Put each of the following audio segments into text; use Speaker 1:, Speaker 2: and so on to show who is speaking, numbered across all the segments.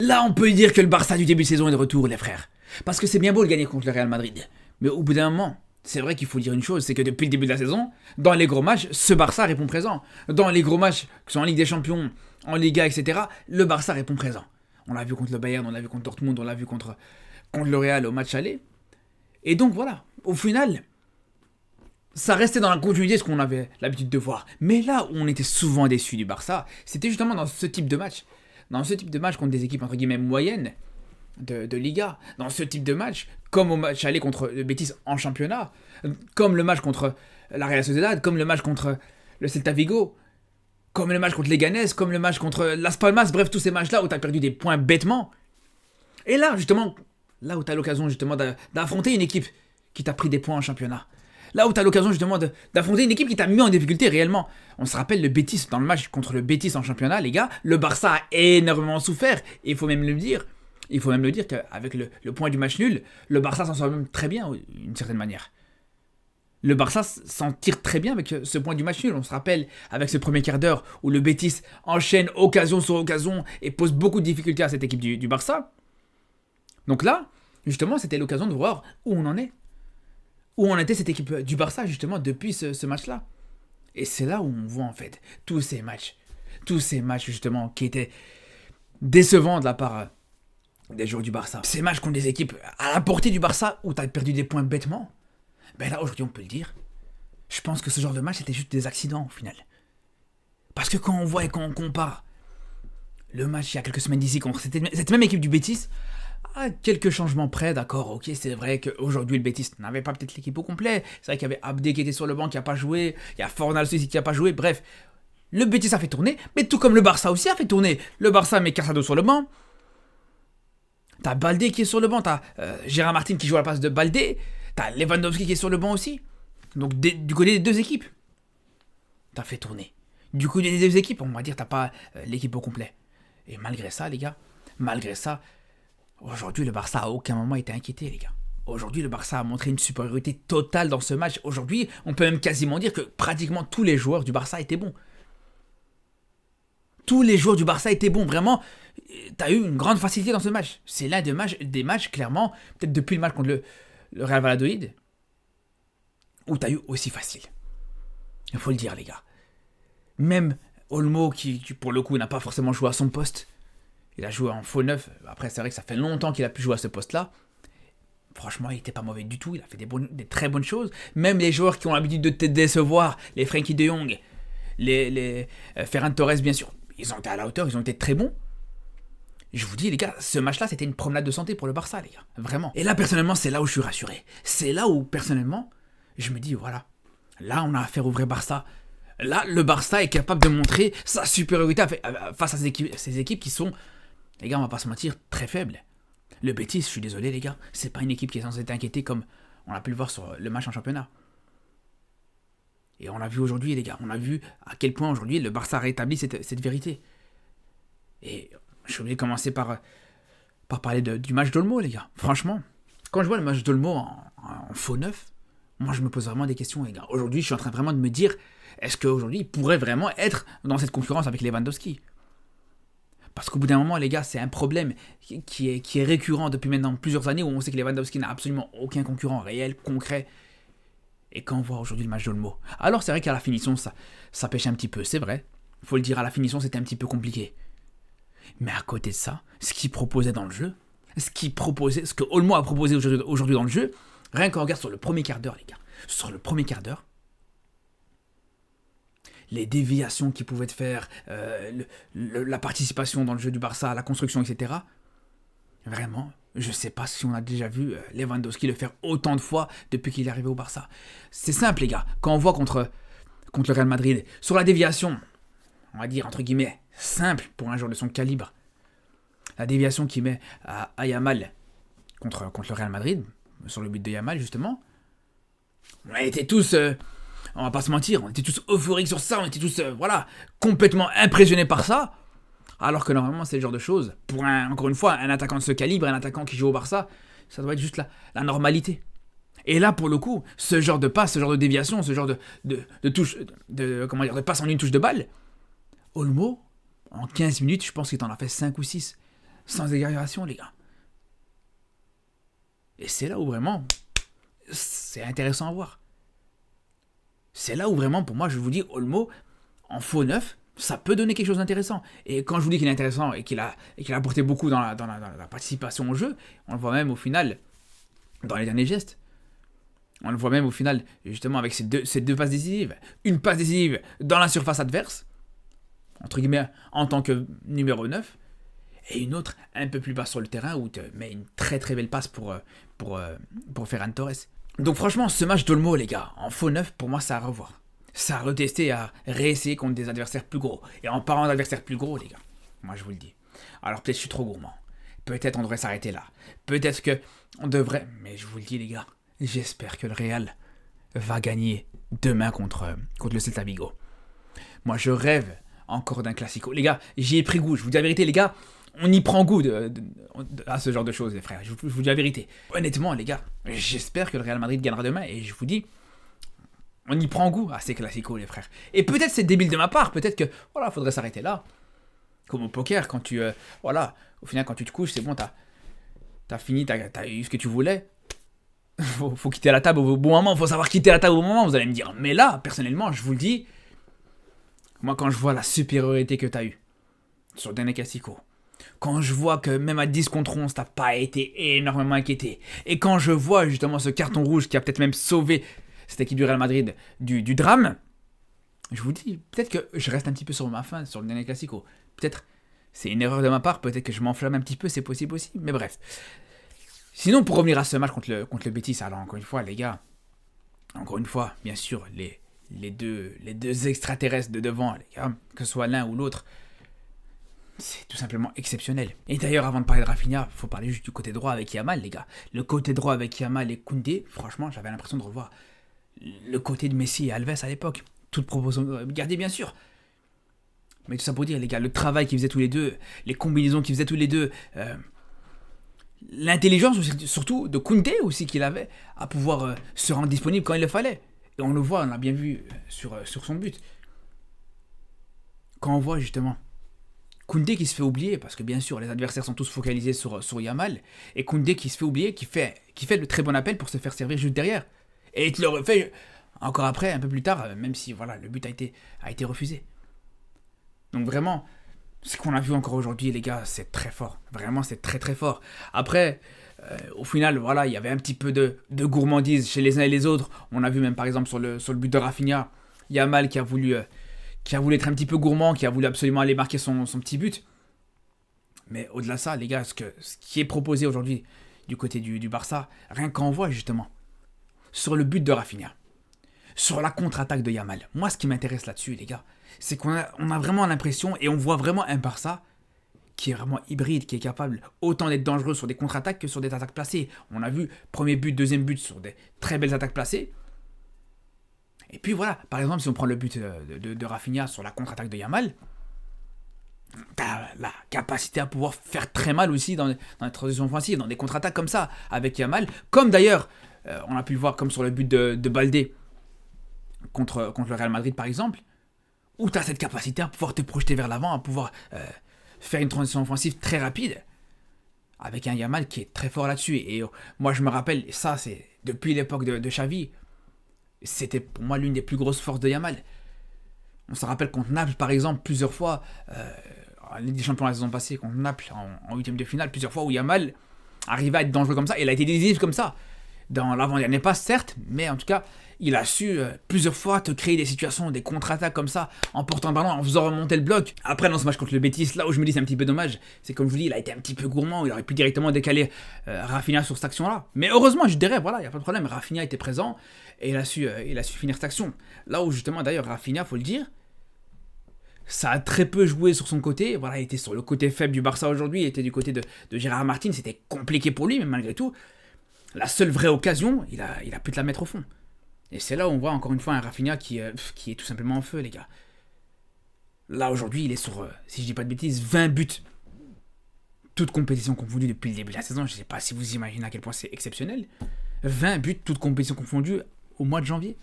Speaker 1: Là, on peut dire que le Barça du début de saison est de retour, les frères. Parce que c'est bien beau de gagner contre le Real Madrid. Mais au bout d'un moment, c'est vrai qu'il faut dire une chose, c'est que depuis le début de la saison, dans les gros matchs, ce Barça répond présent. Dans les gros matchs, que ce soit en Ligue des Champions, en Liga, etc., le Barça répond présent. On l'a vu contre le Bayern, on l'a vu contre Dortmund, on l'a vu contre le Real au match aller. Et donc voilà, au final, ça restait dans la continuité de ce qu'on avait l'habitude de voir. Mais là où on était souvent déçus du Barça, c'était justement dans ce type de match. Dans ce type de match contre des équipes entre guillemets moyennes de Liga. Dans ce type de match, comme au match aller contre le Betis en championnat, comme le match contre la Real Sociedad, comme le match contre le Celta Vigo, comme le match contre Leganés, comme le match contre Las Palmas, bref, tous ces matchs-là où tu as perdu des points bêtement. Et là, justement, là où tu as l'occasion justement d'affronter une équipe qui t'a pris des points en championnat. Là où tu as l'occasion justement d'affronter une équipe qui t'a mis en difficulté réellement. On se rappelle le Betis, dans le match contre le Betis en championnat, les gars, le Barça a énormément souffert. Et il faut même le dire. Il faut même le dire qu'avec le point du match nul, le Barça s'en sort même très bien, d'une certaine manière. Le Barça s'en tire très bien avec ce point du match nul. On se rappelle avec ce premier quart d'heure où le Betis enchaîne occasion sur occasion et pose beaucoup de difficultés à cette équipe du Barça. Donc là, justement, c'était l'occasion de voir où on en est. Où en était cette équipe du Barça, justement, depuis ce match-là. Et c'est là où on voit, en fait, tous ces matchs, justement, qui étaient décevants de la part des joueurs du Barça. Ces matchs contre des équipes à la portée du Barça, où tu as perdu des points bêtement, ben là, aujourd'hui, on peut le dire, je pense que ce genre de match, c'était juste des accidents, au final. Parce que quand on voit et quand on compare le match il y a quelques semaines d'ici contre cette même équipe du Betis, à quelques changements près, d'accord, ok, c'est vrai qu'aujourd'hui le Betis n'avait pas peut-être l'équipe au complet, c'est vrai qu'il y avait Abdé qui était sur le banc qui n'a pas joué, il y a Fornals aussi qui n'a pas joué, bref, le Betis a fait tourner, mais tout comme le Barça aussi a fait tourner. Le Barça met Casado sur le banc, t'as Baldé qui est sur le banc, t'as Gérard Martin qui joue à la place de Baldé, t'as Lewandowski qui est sur le banc aussi, donc du côté des deux équipes, t'as fait tourner. Du côté des deux équipes, on va dire t'as pas l'équipe au complet. Et malgré ça, les gars, malgré ça, aujourd'hui, le Barça à aucun moment été inquiété, les gars. Aujourd'hui, le Barça a montré une supériorité totale dans ce match. Aujourd'hui, on peut même quasiment dire que pratiquement tous les joueurs du Barça étaient bons. Tous les joueurs du Barça étaient bons, vraiment. T'as eu une grande facilité dans ce match. C'est l'un des matchs, clairement, peut-être depuis le match contre le Real Valladolid, où t'as eu aussi facile. Il faut le dire, les gars. Même Olmo, qui pour le coup n'a pas forcément joué à son poste, il a joué en faux neuf. Après, c'est vrai que ça fait longtemps qu'il a pu jouer à ce poste-là. Franchement, il n'était pas mauvais du tout. Il a fait des très bonnes choses. Même les joueurs qui ont l'habitude de te décevoir, les Frenkie de Jong, les Ferran Torres, bien sûr, ils ont été à la hauteur, ils ont été très bons. Je vous dis, les gars, ce match-là, c'était une promenade de santé pour le Barça, les gars. Vraiment. Et là, personnellement, c'est là où je suis rassuré. C'est là où, personnellement, je me dis, voilà, là, on a affaire au vrai Barça. Là, le Barça est capable de montrer sa supériorité face à ces équipes qui sont, les gars, on va pas se mentir, très faibles. Le Betis, je suis désolé, les gars, c'est pas une équipe qui est censée être inquiétée comme on a pu le voir sur le match en championnat. Et on l'a vu aujourd'hui, les gars, on a vu à quel point aujourd'hui le Barça a rétabli cette vérité. Et je suis obligé de commencer par parler du match d'Olmo, les gars. Franchement, quand je vois le match d'Olmo en faux neuf, moi je me pose vraiment des questions, les gars. Aujourd'hui, je suis en train vraiment de me dire, est-ce qu'aujourd'hui, il pourrait vraiment être dans cette concurrence avec Lewandowski ? Parce qu'au bout d'un moment, les gars, c'est un problème qui est récurrent depuis maintenant plusieurs années où on sait que Lewandowski n'a absolument aucun concurrent réel, concret. Et quand on voit aujourd'hui le match d'Olmo, alors c'est vrai qu'à la finition, ça pêche un petit peu, c'est vrai. Il faut le dire, à la finition, c'était un petit peu compliqué. Mais à côté de ça, ce qu'il proposait dans le jeu, ce que Olmo a proposé aujourd'hui dans le jeu, rien qu'on regarde sur le premier quart d'heure, les gars, sur le premier quart d'heure, les déviations qu'il pouvait faire, la participation dans le jeu du Barça, la construction, etc. Vraiment, je sais pas si on a déjà vu Lewandowski le faire autant de fois depuis qu'il est arrivé au Barça. C'est simple, les gars. Quand on voit contre le Real Madrid, sur la déviation, on va dire entre guillemets, simple pour un joueur de son calibre, la déviation qu'il met à Yamal contre le Real Madrid, sur le but de Yamal justement, on a été tous... on va pas se mentir, on était tous euphoriques sur ça, on était tous, complètement impressionnés par ça. Alors que normalement, c'est le genre de choses, pour encore une fois, un attaquant de ce calibre, un attaquant qui joue au Barça, ça doit être juste la normalité. Et là, pour le coup, ce genre de passe, ce genre de déviation, ce genre de touche, de passe en une touche de balle, Olmo, en 15 minutes, je pense qu'il en a fait 5 ou 6. Sans exagération, les gars. Et c'est là où vraiment, c'est intéressant à voir. C'est là où vraiment, pour moi, je vous dis, Olmo, en faux neuf, ça peut donner quelque chose d'intéressant. Et quand je vous dis qu'il est intéressant et qu'il a apporté beaucoup dans la participation au jeu, on le voit même au final dans les derniers gestes. On le voit même au final, justement, avec ces deux passes décisives. Une passe décisive dans la surface adverse, entre guillemets, en tant que numéro 9, et une autre un peu plus bas sur le terrain où tu mets une très très belle passe pour Ferran Torres. Donc franchement, ce match d'Olmo, les gars, en faux neuf, pour moi, c'est à revoir. C'est à retester, à réessayer contre des adversaires plus gros. Et en parlant d'adversaires plus gros, les gars, moi je vous le dis. Alors peut-être je suis trop gourmand. Peut-être on devrait s'arrêter là. Peut-être que on devrait... Mais je vous le dis, les gars, j'espère que le Real va gagner demain contre le Celta Vigo. Moi, je rêve encore d'un classico. Les gars, j'y ai pris goût. Je vous dis la vérité, les gars, on y prend goût à ce genre de choses, les frères. Je vous dis la vérité. Honnêtement, les gars, j'espère que le Real Madrid gagnera demain. Et je vous dis, on y prend goût à ces classicos, les frères. Et peut-être c'est débile de ma part. Peut-être que, voilà, faudrait s'arrêter là. Comme au poker, quand tu... voilà, au final, quand tu te couches, c'est bon, t'as fini, t'as eu ce que tu voulais. Faut quitter la table au bon moment, faut savoir quitter la table au bon moment, vous allez me dire. Mais là, personnellement, je vous le dis, moi quand je vois la supériorité que t'as eue sur Dene Classico, quand je vois que même à 10 contre 11, t'as pas été énormément inquiété, et quand je vois justement ce carton rouge qui a peut-être même sauvé cette équipe du Real Madrid du drame, je vous dis, peut-être que je reste un petit peu sur ma faim sur le Dene Classico. Peut-être, c'est une erreur de ma part, peut-être que je m'enflamme un petit peu, c'est possible aussi, mais bref. Sinon, pour revenir à ce match contre le Betis, alors encore une fois, les gars, encore une fois, bien sûr, les deux extraterrestres de devant, les gars, que ce soit l'un ou l'autre, c'est tout simplement exceptionnel. Et d'ailleurs, avant de parler de Rafinha, il faut parler juste du côté droit avec Yamal, les gars. Le côté droit avec Yamal et Koundé, franchement, j'avais l'impression de revoir le côté de Messi et Alves à l'époque. Toute proposition gardée, bien sûr. Mais tout ça pour dire, les gars, le travail qu'ils faisaient tous les deux, les combinaisons qu'ils faisaient tous les deux... l'intelligence surtout de Koundé aussi qu'il avait à pouvoir se rendre disponible quand il le fallait. Et on le voit, on l'a bien vu sur son but. Quand on voit justement Koundé qui se fait oublier, parce que bien sûr les adversaires sont tous focalisés sur Yamal, et Koundé qui se fait oublier, qui fait le très bon appel pour se faire servir juste derrière. Et il te le refait encore après, un peu plus tard, même si voilà, le but a été refusé. Donc vraiment... ce qu'on a vu encore aujourd'hui, les gars, c'est très fort. Vraiment, c'est très très fort. Après, au final, voilà, il y avait un petit peu de gourmandise chez les uns et les autres. On a vu même par exemple sur le but de Rafinha, Yamal qui a voulu être un petit peu gourmand, qui a voulu absolument aller marquer son petit but. Mais au-delà de ça, les gars, ce qui est proposé aujourd'hui du côté du Barça, rien qu'en voit justement, sur le but de Rafinha, sur la contre-attaque de Yamal. Moi, ce qui m'intéresse là-dessus, les gars, c'est qu'on a vraiment l'impression, et on voit vraiment un Barça qui est vraiment hybride, qui est capable autant d'être dangereux sur des contre-attaques que sur des attaques placées. On a vu premier but, deuxième but sur des très belles attaques placées. Et puis voilà, par exemple, si on prend le but de Rafinha sur la contre-attaque de Yamal, t'as la capacité à pouvoir faire très mal aussi dans les transitions offensives, dans des contre-attaques comme ça, avec Yamal. Comme d'ailleurs, on a pu le voir comme sur le but de Baldé contre le Real Madrid par exemple, où tu as cette capacité à pouvoir te projeter vers l'avant, à pouvoir faire une transition offensive très rapide, avec un Yamal qui est très fort là-dessus. Et moi je me rappelle, et ça c'est depuis l'époque de Xavi, c'était pour moi l'une des plus grosses forces de Yamal. On se rappelle contre Naples par exemple, plusieurs fois, en Ligue des Champions la saison passée, contre Naples en huitième de finale, plusieurs fois où Yamal arrivait à être dangereux comme ça, et il a été décisif comme ça. Dans l'avant-dernier passe, certes, mais en tout cas, il a su plusieurs fois te créer des situations, des contre-attaques comme ça, en portant le ballon, en faisant remonter le bloc. Après, dans ce match contre le Betis, là où je me dis c'est un petit peu dommage, c'est comme je vous dis, il a été un petit peu gourmand, il aurait pu directement décaler Rafinha sur cette action-là. Mais heureusement, je dirais, voilà, il n'y a pas de problème, Rafinha était présent, et il a su finir cette action. Là où justement, d'ailleurs, Rafinha, faut le dire, ça a très peu joué sur son côté. Voilà, il était sur le côté faible du Barça aujourd'hui, il était du côté de Gérard Martin, c'était compliqué pour lui, mais malgré tout, la seule vraie occasion, il a pu te la mettre au fond. Et c'est là où on voit encore une fois un Rafinha qui est tout simplement en feu, les gars. Là, aujourd'hui, il est sur, si je dis pas de bêtises, 20 buts. Toutes compétitions confondues depuis le début de la saison. Je sais pas si vous imaginez à quel point c'est exceptionnel. 20 buts, toutes compétitions confondues, au mois de janvier.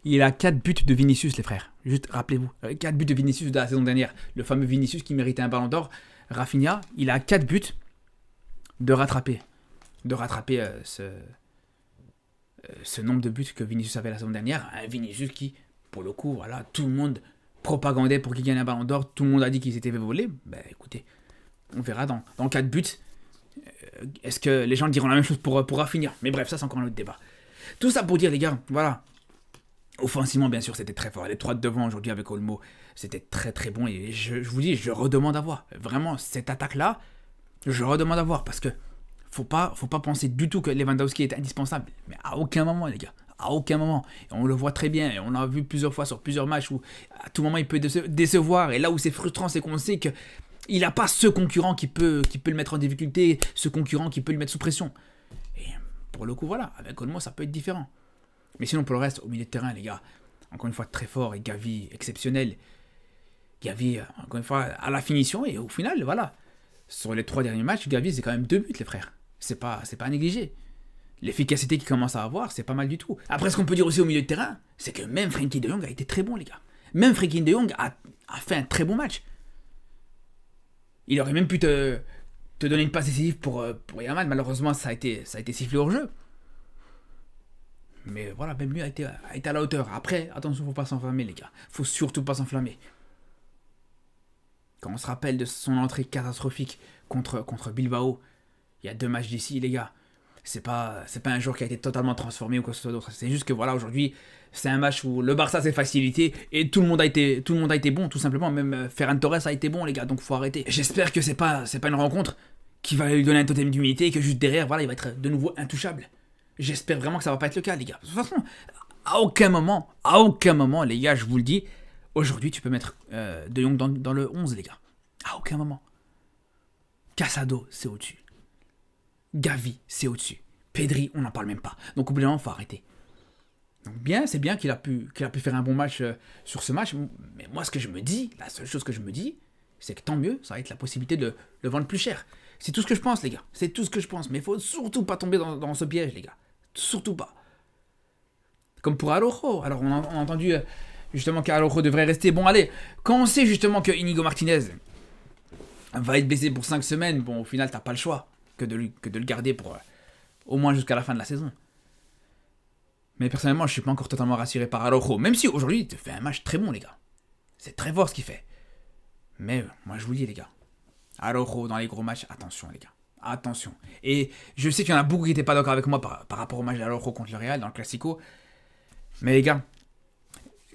Speaker 1: Il a 4 buts de Vinicius, les frères. Juste rappelez-vous, 4 buts de Vinicius de la saison dernière. Le fameux Vinicius qui méritait un ballon d'or. Rafinha, il a 4 buts de rattraper. Ce nombre de buts que Vinicius avait la saison dernière. Un Vinicius qui, pour le coup, voilà, tout le monde propagandait pour qu'il gagne un ballon d'or. Tout le monde a dit qu'il s'était fait voler. Ben écoutez, on verra dans 4 buts. Est-ce que les gens diront la même chose pour Rafinha? Mais bref, ça c'est encore un autre débat. Tout ça pour dire, les gars, voilà. Offensivement, bien sûr, c'était très fort. Les 3 de devant aujourd'hui avec Olmo, c'était très très bon. Et je vous dis, je redemande à voir. Vraiment, cette attaque-là, je redemande à voir. Parce que faut pas penser du tout que Lewandowski est indispensable. Mais à aucun moment, les gars. À aucun moment. Et on le voit très bien. Et on l'a vu plusieurs fois sur plusieurs matchs où à tout moment il peut décevoir. Et là où c'est frustrant, c'est qu'on sait que il n'a pas ce concurrent qui peut le mettre en difficulté, ce concurrent qui peut le mettre sous pression. Et pour le coup, voilà, avec Olmo, ça peut être différent. Mais sinon, pour le reste, au milieu de terrain, les gars, encore une fois, très fort. Et Gavi, exceptionnel. Gavi, encore une fois, à la finition. Et au final, voilà. Sur les 3 derniers matchs, Gavi, c'est quand même 2 buts, les frères. C'est pas à négliger. L'efficacité qu'il commence à avoir, c'est pas mal du tout. Après, ce qu'on peut dire aussi au milieu de terrain, c'est que même Frenkie de Jong a été très bon, les gars. Même Frenkie de Jong a fait un très bon match. Il aurait même pu te donner une passe décisive pour Yamal. Malheureusement, ça a été sifflé hors jeu. Mais voilà, même lui a été à la hauteur. Après, attention, faut pas s'enflammer, les gars. Faut surtout pas s'enflammer. Quand on se rappelle de son entrée catastrophique contre Bilbao, il y a 2 matchs d'ici, les gars. C'est pas un joueur qui a été totalement transformé ou quoi que ce soit d'autre. C'est juste que voilà, aujourd'hui, c'est un match où le Barça s'est facilité et tout le monde a été bon, tout simplement. Même Ferran Torres a été bon, les gars, donc faut arrêter. J'espère que c'est pas une rencontre qui va lui donner un totem d'humilité et que juste derrière, voilà, il va être de nouveau intouchable. J'espère vraiment que ça va pas être le cas, les gars. De toute façon, à aucun moment, les gars, je vous le dis, aujourd'hui, tu peux mettre De Jong dans le 11, les gars. À aucun moment. Casado, c'est au-dessus. Gavi, c'est au-dessus. Pedri, on n'en parle même pas. Donc au bout d'un moment, il faut arrêter. Donc c'est bien qu'il a pu faire un bon match sur ce match. Mais moi, ce que je me dis, la seule chose que je me dis, c'est que tant mieux, ça va être la possibilité de le vendre plus cher. C'est tout ce que je pense, les gars. C'est tout ce que je pense. Mais il faut surtout pas tomber dans ce piège, les gars. Surtout pas. Comme pour Araujo. Alors on a entendu justement qu'Araujo devrait rester. Bon, allez, quand on sait justement que Inigo Martinez va être blessé pour 5 semaines, bon, au final, t'as pas le choix que de le garder pour au moins jusqu'à la fin de la saison. Mais personnellement, je suis pas encore totalement rassuré par Araujo. Même si aujourd'hui, il te fait un match très bon, les gars. C'est très fort ce qu'il fait. Mais moi, je vous le dis, les gars. Araujo dans les gros matchs, attention, les gars. Attention. Et je sais qu'il y en a beaucoup qui n'étaient pas d'accord avec moi par rapport au match d'Araujo contre le Real dans le Classico. Mais les gars,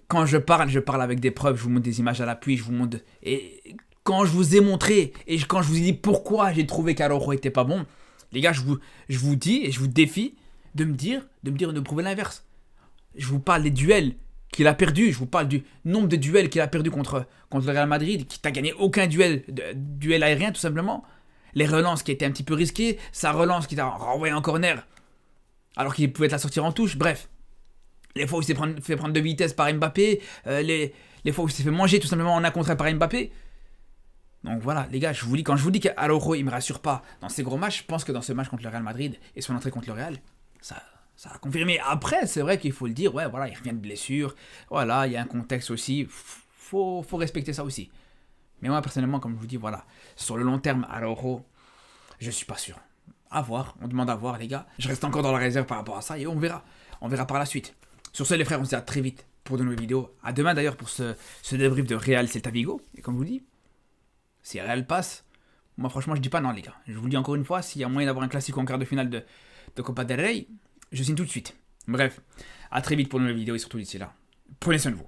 Speaker 1: quand je parle avec des preuves, je vous montre des images à l'appui, je vous montre... Et quand je vous ai montré, et quand je vous ai dit pourquoi j'ai trouvé qu'Araujo était pas bon, les gars, je vous dis et je vous défie de me dire, de prouver l'inverse. Je vous parle des duels qu'il a perdus, je vous parle du nombre de duels qu'il a perdus contre le Real Madrid, qui n'a gagné aucun duel aérien tout simplement. Les relances qui étaient un petit peu risquées, sa relance qui t'a renvoyé en corner, alors qu'il pouvait te la sortir en touche, bref. Les fois où il s'est fait prendre de vitesse par Mbappé, les fois où il s'est fait manger tout simplement en un contre par Mbappé. Donc voilà, les gars, quand je vous dis qu'Araujo, il me rassure pas dans ces gros matchs, je pense que dans ce match contre le Real Madrid et son entrée contre le Real, ça a confirmé. Après, c'est vrai qu'il faut le dire, ouais, voilà, il revient de blessure, voilà, il y a un contexte aussi, faut respecter ça aussi. Mais moi, personnellement, comme je vous dis, voilà, sur le long terme, Araujo, je suis pas sûr. À voir, on demande à voir, les gars. Je reste encore dans la réserve par rapport à ça et on verra. On verra par la suite. Sur ce, les frères, on se dit à très vite pour de nouvelles vidéos. À demain d'ailleurs pour ce débrief de Real Celta Vigo. Et comme je vous dis, si Real passe, moi franchement je dis pas non, les gars. Je vous le dis encore une fois, s'il y a moyen d'avoir un classique en quart de finale de Copa del Rey, je signe tout de suite. Bref, à très vite pour de nouvelles vidéos et surtout d'ici là, prenez soin de vous.